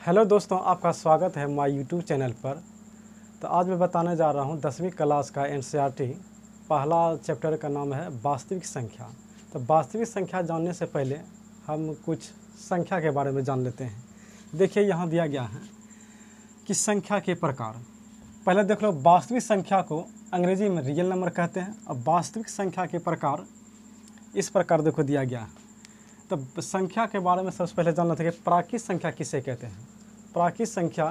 Hello दोस्तों, आपका स्वागत है माय यूट्यूब चैनल पर। तो आज मैं बताने जा रहा हूँ 10वीं क्लास का एनसीईआरटी पहला चैप्टर का नाम है वास्तविक संख्या। तो वास्तविक संख्या जानने से पहले हम कुछ संख्या के बारे में जान लेते हैं। देखिए, यहाँ दिया गया है कि संख्या के प्रकार। पहले देख लो, वास्तविक संख्या को अंग्रेजी में रियल नंबर कहते हैं। और वास्तविक संख्या के प्रकार इस प्रकार देखो दिया गया है। तो संख्या के बारे में सबसे पहले जान लेते हैं कि प्राकृत संख्या किसे कहते हैं। प्राकृत संख्या,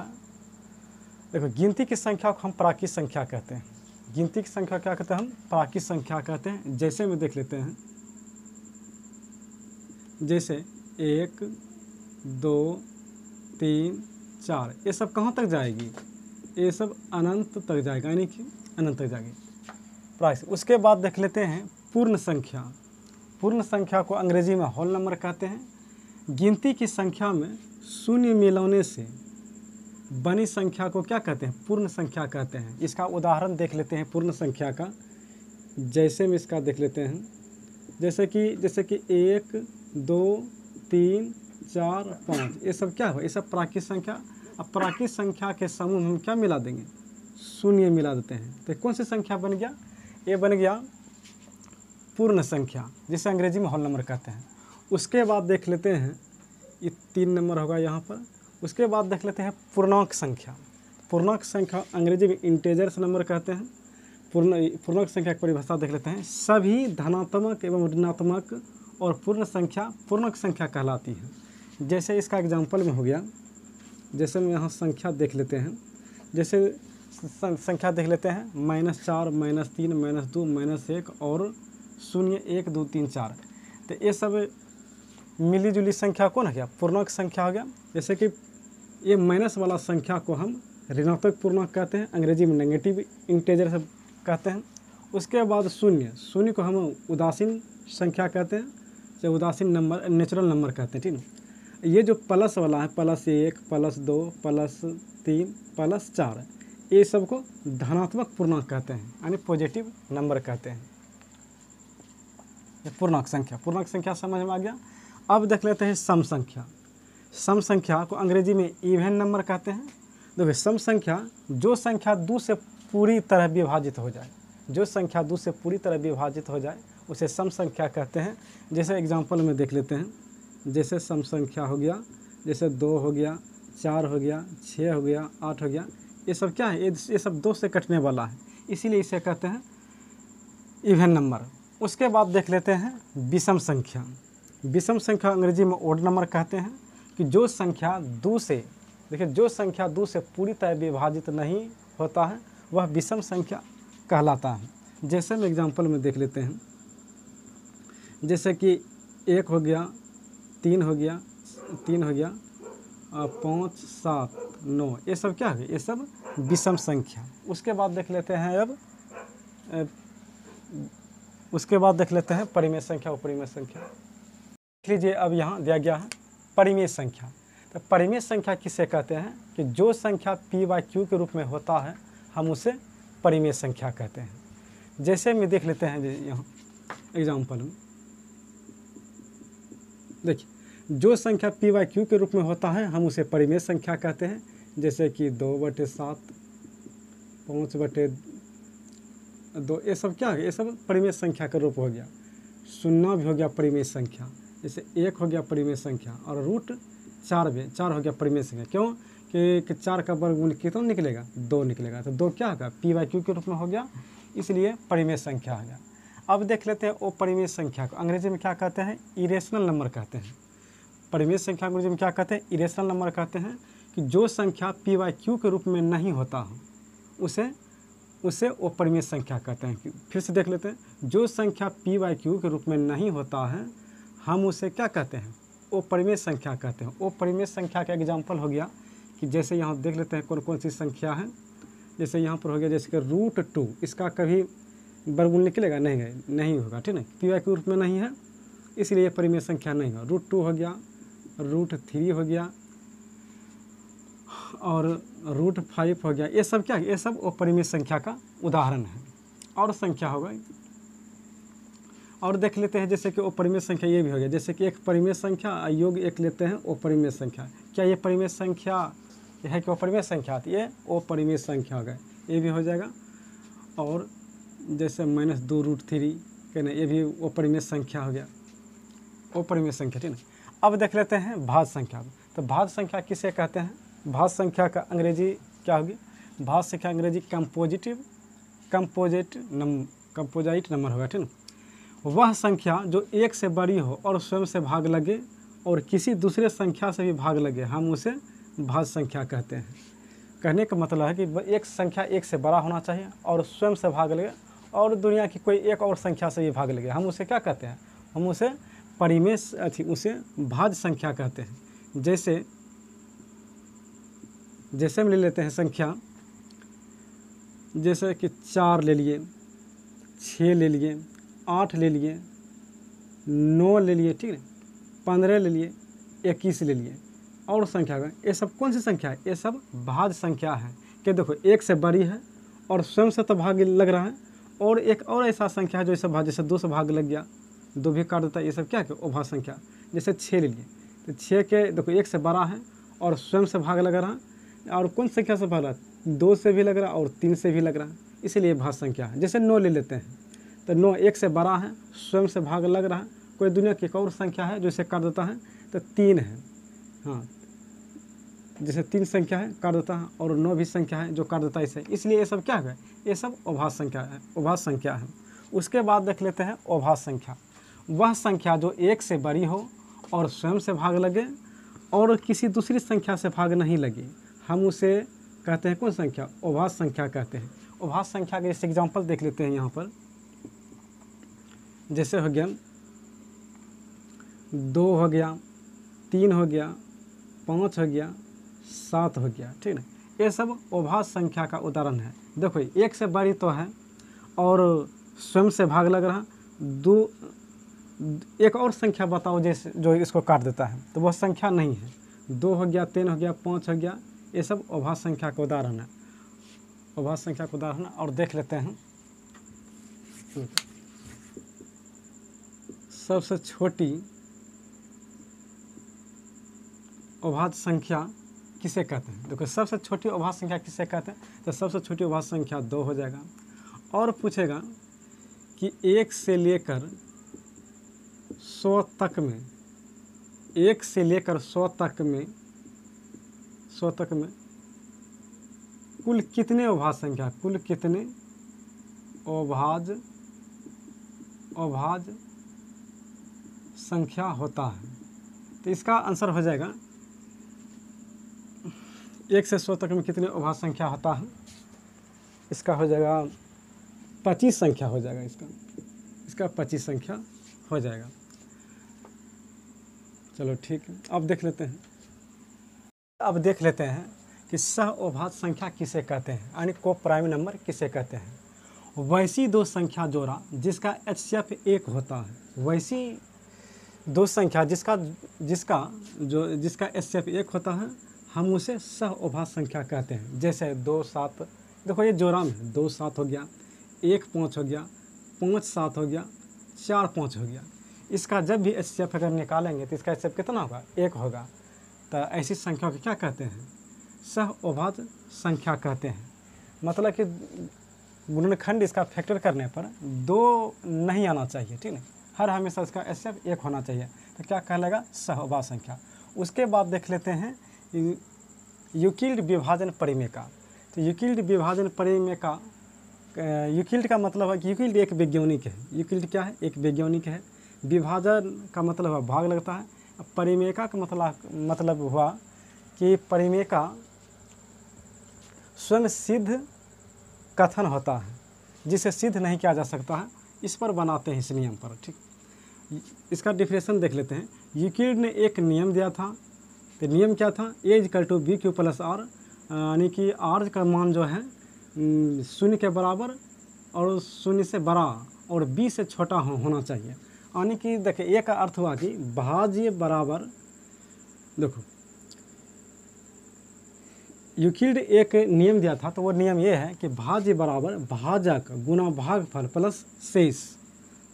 देखो, गिनती की संख्या को हम प्राकृत संख्या कहते हैं। गिनती की संख्या क्या कहते हैं? हम प्राकृत संख्या कहते हैं। जैसे में देख लेते हैं, जैसे 1, 2, 3, 4, ये सब कहाँ तक जाएगी? ये सब अनंत तक जाएगा, यानी कि अनंत तक जाएगी प्राकृत। उसके बाद देख लेते हैं पूर्ण संख्या। पूर्ण संख्या को अंग्रेजी में होल नंबर कहते हैं। गिनती की संख्या में शून्य मिलाने से बनी संख्या को क्या कहते हैं? पूर्ण संख्या कहते हैं। इसका उदाहरण देख लेते हैं पूर्ण संख्या का। जैसे में इसका देख लेते हैं, जैसे कि 1, 2, 3, 4, 5, ये सब क्या हो? ये सब प्राकृत संख्या। अब प्राकृत संख्या के समूह हम क्या मिला देंगे? शून्य मिला देते हैं। तो कौन सी संख्या बन गया? ये बन गया पूर्ण संख्या, जिसे अंग्रेजी में होल नंबर कहते हैं। उसके बाद देख लेते हैं, ये 3 नंबर होगा यहाँ पर। उसके बाद देख लेते हैं पूर्णांक संख्या। पूर्णांक संख्या अंग्रेजी में इंटेजर्स नंबर कहते हैं। पूर्णांक संख्या की परिभाषा देख लेते हैं। सभी धनात्मक एवं ऋणात्मक और पूर्ण संख्या पूर्णांक संख्या कहलाती है। जैसे इसका एग्जाम्पल में हो गया, जैसे में यहाँ संख्या देख लेते हैं। जैसे संख्या देख लेते हैं -4, -3, -2, -1 और 0, 1, 2, 3, 4। तो ये सब मिली जुली संख्या कौन है? क्या पूर्णांक संख्या हो गया। जैसे कि ये माइनस वाला संख्या को हम ऋणात्मक पूर्णांक कहते हैं, अंग्रेजी में नेगेटिव इंटेजर सब कहते हैं। उसके बाद शून्य को हम उदासीन संख्या कहते हैं, या उदासीन नंबर, नेचुरल नंबर कहते हैं, ठीक है। ये जो प्लस वाला है, +1, +2, +3, +4, ये सब को धनात्मक पूर्णांक कहते हैं, यानी पॉजिटिव नंबर कहते हैं। पूर्णांक संख्या समझ में आ गया। अब देख लेते हैं सम संख्या। सम संख्या को अंग्रेजी में इवन नंबर कहते हैं। देखिए, सम संख्या जो संख्या 2 से पूरी तरह विभाजित हो जाए, जो संख्या 2 से पूरी तरह विभाजित हो जाए उसे सम संख्या कहते हैं। जैसे एग्जांपल में देख लेते हैं, जैसे सम संख्या हो गया, जैसे 2 हो गया, 4 हो गया, 6 हो गया, 8 हो गया। ये सब क्या है? ये सब 2 से कटने वाला है, इसीलिए इसे कहते हैं इवन नंबर। उसके बाद देख लेते हैं विषम संख्या। विषम संख्या अंग्रेजी में ओड नंबर कहते हैं। कि जो संख्या 2 से, देखिए, जो संख्या 2 से पूरी तरह विभाजित नहीं होता है वह विषम संख्या कहलाता है। जैसे में एग्जांपल में देख लेते हैं, जैसे कि 1 हो गया, 3 हो गया, 5, 7, 9, ये सब क्या है? ये सब विषम संख्या। उसके बाद देख लेते हैं परिमेय संख्या, उपरिमेय संख्या। देख लीजिए, अब यहाँ दिया गया है परिमेय संख्या। तो परिमेय संख्या किसे कहते हैं? कि जो संख्या p/q के रूप में होता है हम उसे परिमेय संख्या कहते हैं। जैसे में देख लेते हैं, यहाँ एग्जाम्पल में देखिए, जो संख्या p/q के रूप में होता है हम उसे परिमेय संख्या कहते हैं। जैसे कि 2/7, 5/2, ये सब क्या है? ये सब परिमेय संख्या का रूप हो गया। 0 भी हो गया परिमेय संख्या। जैसे 1 हो गया परिमेय संख्या, और √4 हो गया परिमेय संख्या। क्यों? कि 4 का वर्गमूल कितना निकलेगा? 2 निकलेगा। तो 2 क्या होगा? p/q के रूप में हो गया, इसलिए परिमेय संख्या हो गया। अब देख लेते हैं अपरिमेय संख्या को अंग्रेजी में क्या कहते हैं? इरेशनल नंबर कहते हैं। परिमेय संख्या अंग्रेजी में क्या कहते हैं? इरेशनल नंबर कहते हैं। कि जो संख्या p/q के रूप में नहीं होता है उसे अपरिमेय संख्या कहते हैं। फिर से देख लेते हैं, जो संख्या p/q के रूप में नहीं होता है हम उसे क्या कहते हैं? अपरिमेय संख्या कहते हैं। अपरिमेय संख्या का एग्जाम्पल हो गया कि जैसे यहाँ देख लेते हैं कौन कौन सी संख्या है। जैसे यहाँ पर हो गया, जैसे कि √2, इसका कभी वर्गमूल निकलेगा? नहीं होगा, ठीक है। p/q के रूप में नहीं है, इसलिए परिमेय संख्या नहीं होगा। √2 हो गया, √3 हो गया, और √5 हो गया। ये सब क्या है? ये सब अपरिमेय संख्या का उदाहरण है। और संख्या होगा और देख लेते हैं जैसे कि अपरिमेय संख्या ये भी हो गया, जैसे कि एक परिमेय संख्या योग एक लेते हैं अपरिमेय संख्या। क्या ये परिमेय संख्या यह है कि अपरिमेय संख्या, तो ये अपरिमेय संख्या हो गए, ये भी हो जाएगा। और जैसे -2√3 कहना, ये भी अपरिमेय संख्या हो गया, अपरिमेय संख्या, ठीक है। अब देख लेते हैं भाज्य संख्या। तो भाज्य संख्या किसे कहते हैं? भाज्य संख्या का अंग्रेजी क्या होगी? भाज्य संख्या अंग्रेजी कंपोजिट नंबर होगा, ठीक है। वह संख्या जो एक से बड़ी हो और स्वयं से भाग लगे और किसी दूसरे संख्या से भी भाग लगे, हम उसे भाज्य संख्या कहते हैं। कहने का मतलब है कि एक संख्या एक से बड़ा होना चाहिए और स्वयं से भाग लगे और दुनिया की कोई एक और संख्या से भी भाग लगे, हम उसे क्या कहते हैं? हम उसे परिमेय उसे भाज्य संख्या कहते हैं। जैसे हम ले लेते हैं संख्या, जैसे कि 4 ले लिए, 6 ले लिए, 8 ले लिए, 9 ले लिए, ठीक है, 15 ले लिए, 21 ले लिए और संख्या का, ये सब कौन सी संख्या है? ये सब भाज्य संख्या है। कि देखो एक से बड़ी है और स्वयं से तो भाग लग रहा है, और एक और ऐसा संख्या है जो इसे भाग, जैसे 2 से भाग लग गया, 2 भी काट देता है, ये सब क्या है? अभाज्य संख्या। जैसे 6 ले लिए, तो 6 के देखो एक से बड़ा है और स्वयं से भाग लग रहा है, और कौन संख्या से भाग रहा है? 2 से भी लग रहा है और 3 से भी लग रहा है, इसीलिए भाज्य संख्या है। जैसे 9 ले लेते हैं, तो 9 एक से बड़ा है, स्वयं से भाग लग रहा है, कोई दुनिया की एक और संख्या है जो इसे काट देता है, तो 3 है। हाँ, जैसे 3 संख्या है काट देता है, और 9 भी संख्या है जो काट देता है इसे, इसलिए ये सब क्या है? ये सब अभाज्य संख्या है, अभाज्य संख्या है। उसके बाद देख लेते हैं अभाज्य संख्या। वह संख्या जो एक से बड़ी हो और स्वयं से भाग लगे और किसी दूसरी संख्या से भाग नहीं लगे, हम उसे कहते हैं कौन संख्या? अभाज्य संख्या कहते हैं। अभाज्य संख्या के जैसे एग्जाम्पल देख लेते हैं यहाँ पर, जैसे हो गया 2 हो गया, 3 हो गया, 5 हो गया, 7 हो गया, ठीक है। ये सब अभाज्य संख्या का उदाहरण है। देखो एक से बड़ी तो है और स्वयं से भाग लग रहा, एक और संख्या बताओ जैसे जो इसको काट देता है, तो वह संख्या नहीं है। 2 हो गया, 3 हो गया, 5 हो गया, ये सब अभाज्य संख्या का उदाहरण है, अभाज्य संख्या का उदाहरण। और देख लेते हैं सबसे छोटी अभाज्य संख्या किसे कहते हैं? देखो सबसे छोटी अभाज्य संख्या किसे कहते हैं? तो सबसे छोटी अभाज्य संख्या 2 हो जाएगा। और पूछेगा कि 1 से लेकर 100 तक में, 1 से लेकर 100 तक में कुल कितने अभाज्य संख्या, कुल कितने अभाज्य संख्या होता है? तो इसका आंसर हो जाएगा 1 से 100 तक में कितने अभाज्य संख्या होता है? इसका हो जाएगा 25 संख्या हो जाएगा, इसका 25 संख्या हो जाएगा। चलो ठीक है, अब देख लेते हैं कि सह अभाज्य संख्या किसे कहते हैं, यानी को प्राइम नंबर किसे कहते हैं। वैसी दो संख्या जोड़ा जिसका HCF 1 होता है, वैसी दो संख्या जिसका HCF 1 होता है, हम उसे सह अभाज्य संख्या कहते हैं। जैसे 2 7, देखो ये जोड़ा में 2 7 हो गया, 1 5 हो गया, 5 7 हो गया, 4 5 हो गया। इसका जब भी HCF अगर निकालेंगे तो इसका HCF कितना होगा? 1 होगा। तो ऐसी संख्या को क्या कहते हैं? सह अभाज्य संख्या कहते हैं। मतलब कि गुणनखंड इसका फैक्टर करने पर 2 नहीं आना चाहिए, ठीक है, हर हमेशा इसका HCF 1 होना चाहिए। तो क्या कहलाएगा? सह अभाज्य संख्या। उसके बाद देख लेते हैं यूक्लिड विभाजन परिमेय का। तो यूक्लिड विभाजन परिमेय का, यूक्लिड का मतलब है कि यूक्लिड एक वैज्ञानिक है। यूक्लिड क्या है? एक वैज्ञानिक है। विभाजन का मतलब है भाग लगता है। परिमेय का मतलब हुआ कि परिमेय का स्वयं सिद्ध कथन होता है, जिसे सिद्ध नहीं किया जा सकता है, इस पर बनाते हैं इस नियम पर, ठीक। इसका डिफिनेशन देख लेते हैं। यूक्लिड ने एक नियम दिया था, तो नियम क्या था? A=BQ + R, यानी कि R का मान जो है 0 के बराबर और 0 से बड़ा और B से छोटा होना चाहिए। यानी कि देखिए A का अर्थ हुआ कि भाज्य बराबर, देखो यूक्लिड एक नियम दिया था, तो वो नियम ये है कि भाज्य बराबर भाजक गुना भागफल प्लस शेष।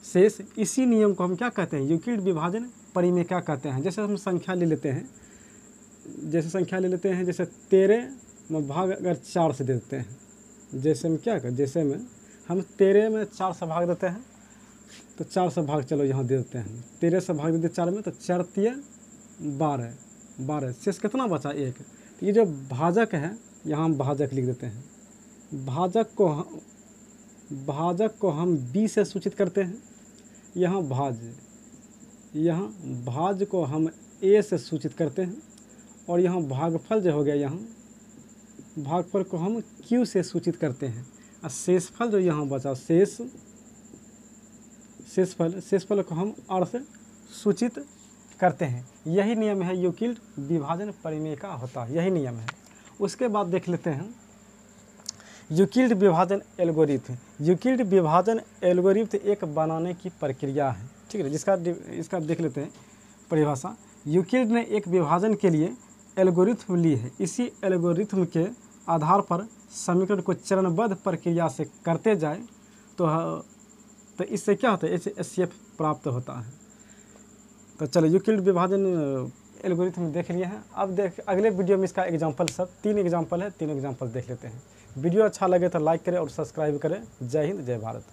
शेष। इसी नियम को हम क्या कहते हैं, यूक्लिड विभाजन परिमेय कहते हैं। जैसे हम संख्या ले लेते हैं, जैसे 13 में भाग अगर 4 से दे देते हैं, जैसे में क्या कर, जैसे में हम 13 में 4 से भाग देते हैं, तो 4 से भाग चलो यहाँ दे देते हैं, 13 से भाग देते 4 में, तो 4 तिया 12, शेष कितना बचा 1। तो ये जो भाजक है, यहाँ हम भाजक लिख देते हैं। भाजक को हम b से सूचित करते हैं, यहाँ भाज को हम a से सूचित करते हैं, और यहाँ भागफल जो हो गया, यहाँ भागफल को हम q से सूचित करते हैं। और शेषफल जो यहाँ बचा, शेषफल को हम r से सूचित करते हैं। यही नियम है यूक्लिड विभाजन परिमेय का होता है, यही नियम है। उसके बाद देख लेते हैं यूक्लिड विभाजन एल्गोरिथम। यूक्लिड विभाजन एल्गोरिथम एक बनाने की प्रक्रिया है, ठीक है। इसका देख लेते हैं परिभाषा। यूक्लिड ने एक विभाजन के लिए एल्गोरिथम ली है। इसी एल्गोरिथम के आधार पर समीकरण को चरणबद्ध प्रक्रिया से करते जाए तो इससे क्या होता है, HCF प्राप्त होता है। तो चलो यूक्लिड विभाजन एल्गोरिथम देख लिए हैं। अब अगले वीडियो में इसका एग्जांपल, सब 3 एग्जांपल है, 3 एग्जांपल देख लेते हैं। वीडियो अच्छा लगे तो लाइक करें और सब्सक्राइब करें। जय हिंद, जय भारत।